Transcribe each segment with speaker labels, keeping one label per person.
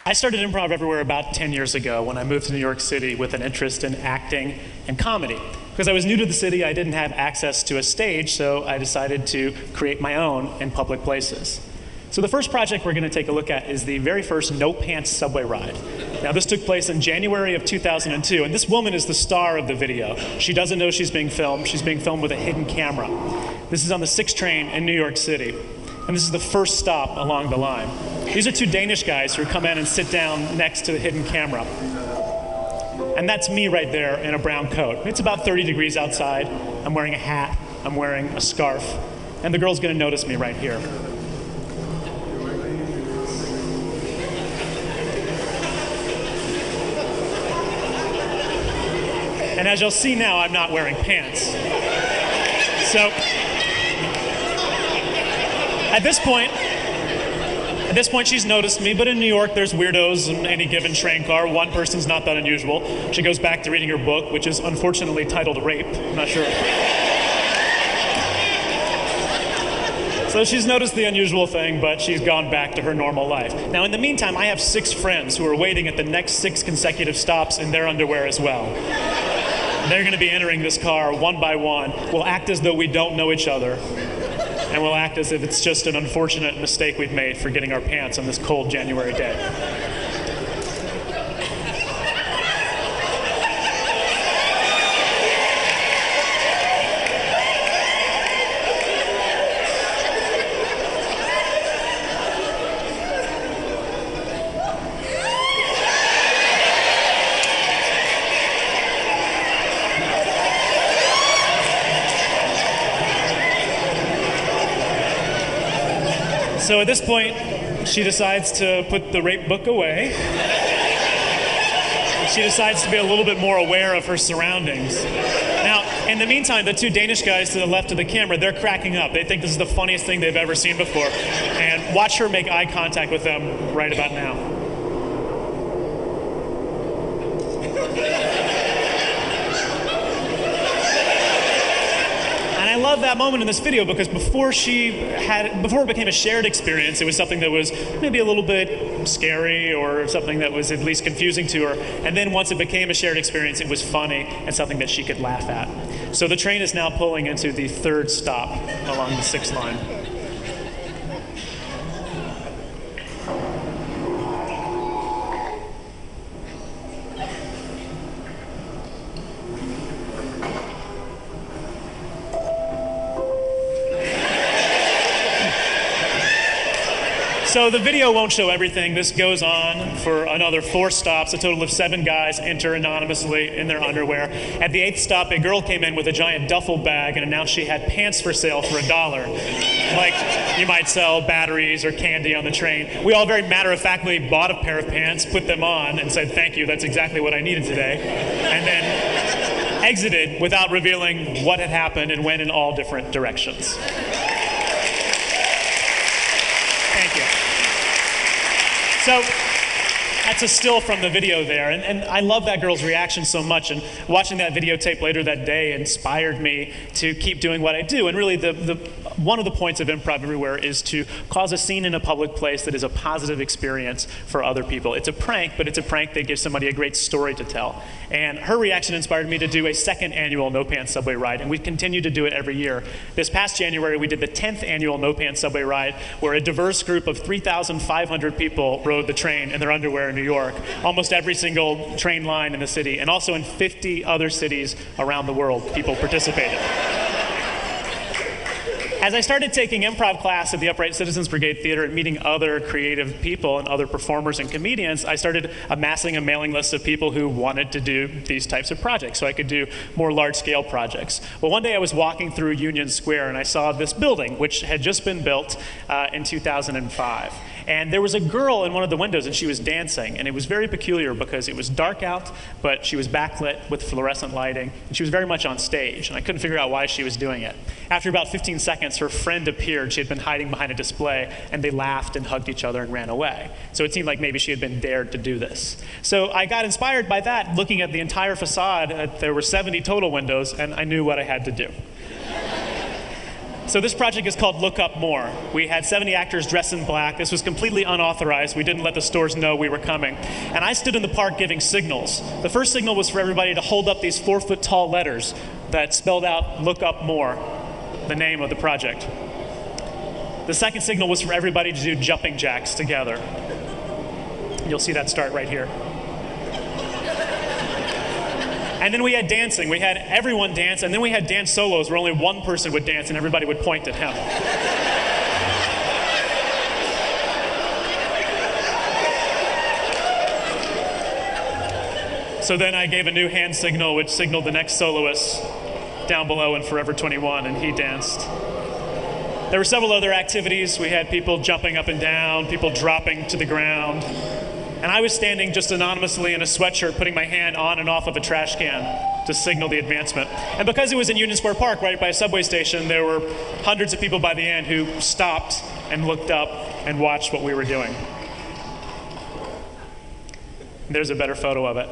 Speaker 1: I started Improv Everywhere about 10 years ago when I moved to New York City with an interest in acting and comedy. Because I was new to the city, I didn't have access to a stage, so I decided to create my own in public places. So the first project we're going to take a look at is the very first no-pants subway ride. Now this took place in January of 2002, and this woman is the star of the video. She doesn't know she's being filmed. She's being filmed with a hidden camera. This is on the 6 train in New York City. And this is the first stop along the line. These are 2 Danish guys who come in and sit down next to the hidden camera. And that's me right there in a brown coat. It's about 30 degrees outside. I'm wearing a hat. I'm wearing a scarf. And the girl's gonna notice me right here. And as you'll see now, I'm not wearing pants. So, At this point, she's noticed me, but in New York, there's weirdos in any given train car. One person's not that unusual. She goes back to reading her book, which is unfortunately titled Rape. I'm not sure. So she's noticed the unusual thing, but she's gone back to her normal life. Now, in the meantime, I have 6 friends who are waiting at the next 6 consecutive stops in their underwear as well. They're going to be entering this car one by one. We'll act as though we don't know each other. And we'll act as if it's just an unfortunate mistake we've made for getting our pants on this cold January day. So at this point, she decides to put the rape book away. She decides to be a little bit more aware of her surroundings. Now, in the meantime, the 2 Danish guys to the left of the camera, they're cracking up. They think this is the funniest thing they've ever seen before. And watch her make eye contact with them right about now. I love that moment in this video because before it became a shared experience, it was something that was maybe a little bit scary or something that was at least confusing to her. And then once it became a shared experience, it was funny and something that she could laugh at. So the train is now pulling into the 3rd stop along the 6th line. So the video won't show everything. This goes on for another 4 stops. A total of 7 guys enter anonymously in their underwear. At the 8th stop, a girl came in with a giant duffel bag and announced she had pants for sale for $1. Like you might sell batteries or candy on the train. We all very matter-of-factly bought a pair of pants, put them on, and said, "Thank you, that's exactly what I needed today." And then exited without revealing what had happened and went in all different directions. Thank you. So that's a still from the video there, and I love that girl's reaction so much, and watching that videotape later that day inspired me to keep doing what I do. And really one of the points of Improv Everywhere is to cause a scene in a public place that is a positive experience for other people. It's a prank, but it's a prank that gives somebody a great story to tell. And her reaction inspired me to do a 2nd annual No Pants Subway Ride, and we continue to do it every year. This past January, we did the 10th annual No Pants Subway Ride, where a diverse group of 3,500 people rode the train in their underwear in New York, almost every single train line in the city, and also in 50 other cities around the world, people participated. As I started taking improv class at the Upright Citizens Brigade Theater and meeting other creative people and other performers and comedians, I started amassing a mailing list of people who wanted to do these types of projects so I could do more large-scale projects. Well, one day I was walking through Union Square and I saw this building, which had just been built in 2005. And there was a girl in one of the windows, and she was dancing. And it was very peculiar because it was dark out, but she was backlit with fluorescent lighting, and she was very much on stage. And I couldn't figure out why she was doing it. After about 15 seconds, her friend appeared. She had been hiding behind a display, and they laughed and hugged each other and ran away. So it seemed like maybe she had been dared to do this. So I got inspired by that, looking at the entire facade. There were 70 total windows, and I knew what I had to do. So this project is called Look Up More. We had 70 actors dressed in black. This was completely unauthorized. We didn't let the stores know we were coming. And I stood in the park giving signals. The first signal was for everybody to hold up these 4-foot-tall letters that spelled out Look Up More, the name of the project. The second signal was for everybody to do jumping jacks together. You'll see that start right here. And then we had dancing. We had everyone dance, and then we had dance solos where only one person would dance and everybody would point at him. So then I gave a new hand signal, which signaled the next soloist down below in Forever 21, and he danced. There were several other activities. We had people jumping up and down, people dropping to the ground. And I was standing just anonymously in a sweatshirt, putting my hand on and off of a trash can to signal the advancement. And because it was in Union Square Park, right by a subway station, there were hundreds of people by the end who stopped and looked up and watched what we were doing. There's a better photo of it.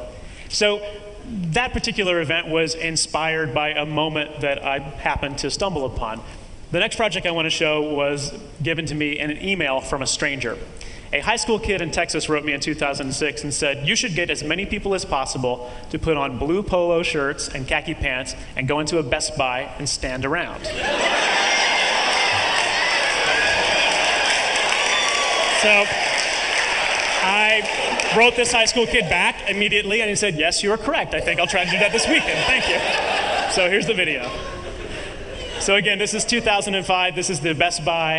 Speaker 1: So that particular event was inspired by a moment that I happened to stumble upon. The next project I want to show was given to me in an email from a stranger. A high school kid in Texas wrote me in 2006 and said, you should get as many people as possible to put on blue polo shirts and khaki pants and go into a Best Buy and stand around. So I wrote this high school kid back immediately, and he said, yes, you are correct. I think I'll try to do that this weekend. Thank you. So here's the video. So again, this is 2005. This is the Best Buy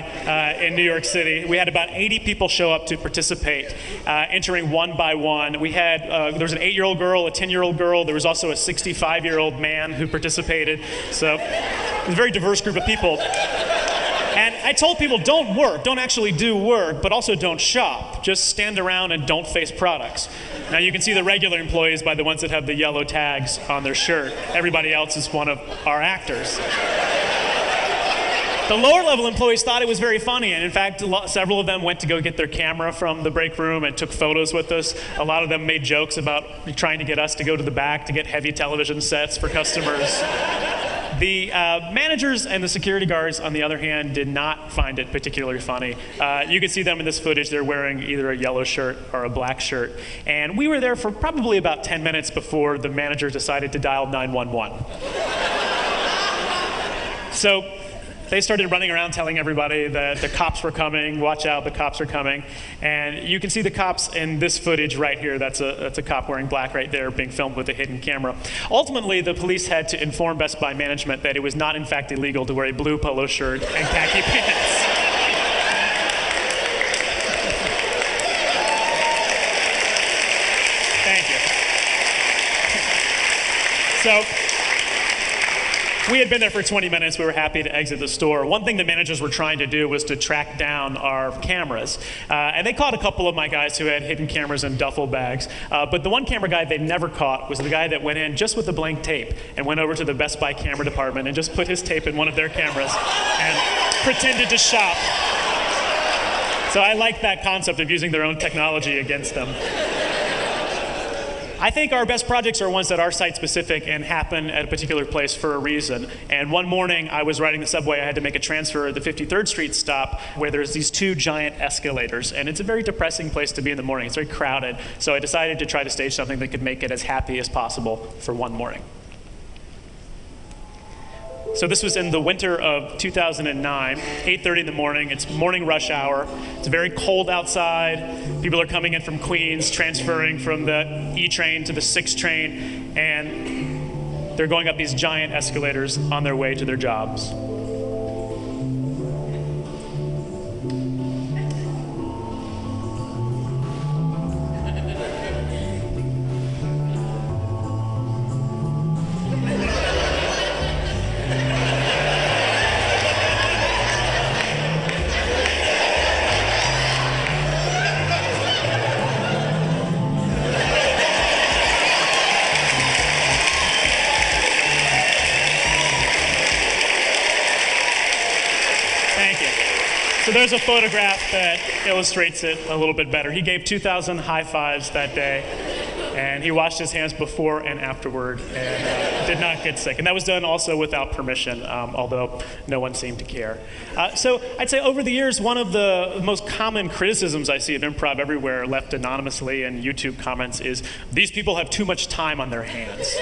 Speaker 1: in New York City. We had about 80 people show up to participate, entering one by one. We had, there was an 8-year-old girl, a 10-year-old girl. There was also a 65-year-old man who participated. So it was a very diverse group of people. And I told people, don't work, don't actually do work, but also don't shop. Just stand around and don't face products. Now you can see the regular employees by the ones that have the yellow tags on their shirt. Everybody else is one of our actors. The lower level employees thought it was very funny, and in fact, several of them went to go get their camera from the break room and took photos with us. A lot of them made jokes about trying to get us to go to the back to get heavy television sets for customers. The managers and the security guards, on the other hand, did not find it particularly funny. You can see them in this footage. They're wearing either a yellow shirt or a black shirt. And we were there for probably about 10 minutes before the manager decided to dial 911. So they started running around telling everybody that the cops were coming, watch out, the cops are coming. And you can see the cops in this footage right here. That's a cop wearing black right there being filmed with a hidden camera. Ultimately, the police had to inform Best Buy management that it was not in fact illegal to wear a blue polo shirt and khaki pants. Thank you. So, we had been there for 20 minutes. We were happy to exit the store. One thing the managers were trying to do was to track down our cameras. And they caught a couple of my guys who had hidden cameras in duffel bags. But the one camera guy they never caught was the guy that went in just with a blank tape and went over to the Best Buy camera department and just put his tape in one of their cameras and pretended to shop. So I like that concept of using their own technology against them. I think our best projects are ones that are site-specific and happen at a particular place for a reason. And one morning, I was riding the subway. I had to make a transfer at the 53rd Street stop where there's these 2 giant escalators. And it's a very depressing place to be in the morning. It's very crowded. So I decided to try to stage something that could make it as happy as possible for one morning. So this was in the winter of 2009, 8:30 in the morning. It's morning rush hour. It's very cold outside. People are coming in from Queens, transferring from the E train to the 6 train, and they're going up these giant escalators on their way to their jobs. there's a photograph that illustrates it a little bit better. He gave 2,000 high fives that day, and he washed his hands before and afterward, and did not get sick. And that was done also without permission, although no one seemed to care. So I'd say over the years, one of the most common criticisms I see of Improv Everywhere, left anonymously in YouTube comments, is these people have too much time on their hands.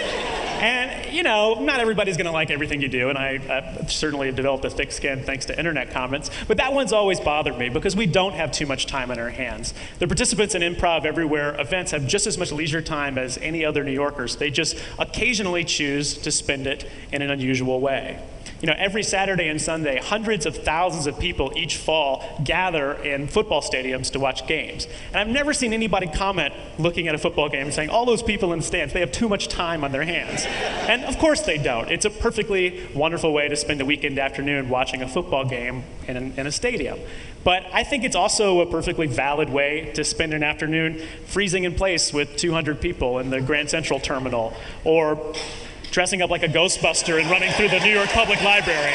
Speaker 1: And, you know, not everybody's going to like everything you do, and I certainly have developed a thick skin thanks to internet comments, but that one's always bothered me because we don't have too much time on our hands. The participants in Improv Everywhere events have just as much leisure time as any other New Yorkers. They just occasionally choose to spend it in an unusual way. You know, every Saturday and Sunday, hundreds of thousands of people each fall gather in football stadiums to watch games. And I've never seen anybody comment looking at a football game and saying, all those people in the stands, they have too much time on their hands. And of course they don't. It's a perfectly wonderful way to spend a weekend afternoon watching a football game in a stadium. But I think it's also a perfectly valid way to spend an afternoon freezing in place with 200 people in the Grand Central Terminal, or dressing up like a Ghostbuster and running through the New York Public Library.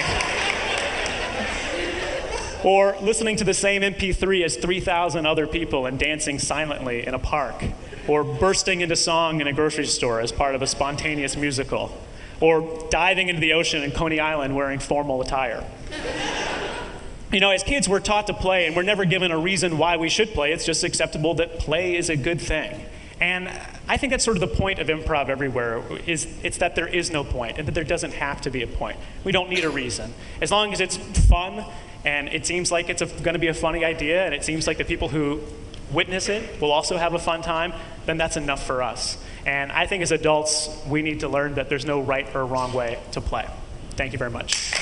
Speaker 1: Or listening to the same MP3 as 3,000 other people and dancing silently in a park. Or bursting into song in a grocery store as part of a spontaneous musical. Or diving into the ocean in Coney Island wearing formal attire. You know, as kids, we're taught to play, and we're never given a reason why we should play. It's just acceptable that play is a good thing. And I think that's sort of the point of Improv Everywhere, it's that there is no point, and that there doesn't have to be a point. We don't need a reason. As long as it's fun, and it seems like it's going to be a funny idea, and it seems like the people who witness it will also have a fun time, then that's enough for us. And I think as adults, we need to learn that there's no right or wrong way to play. Thank you very much.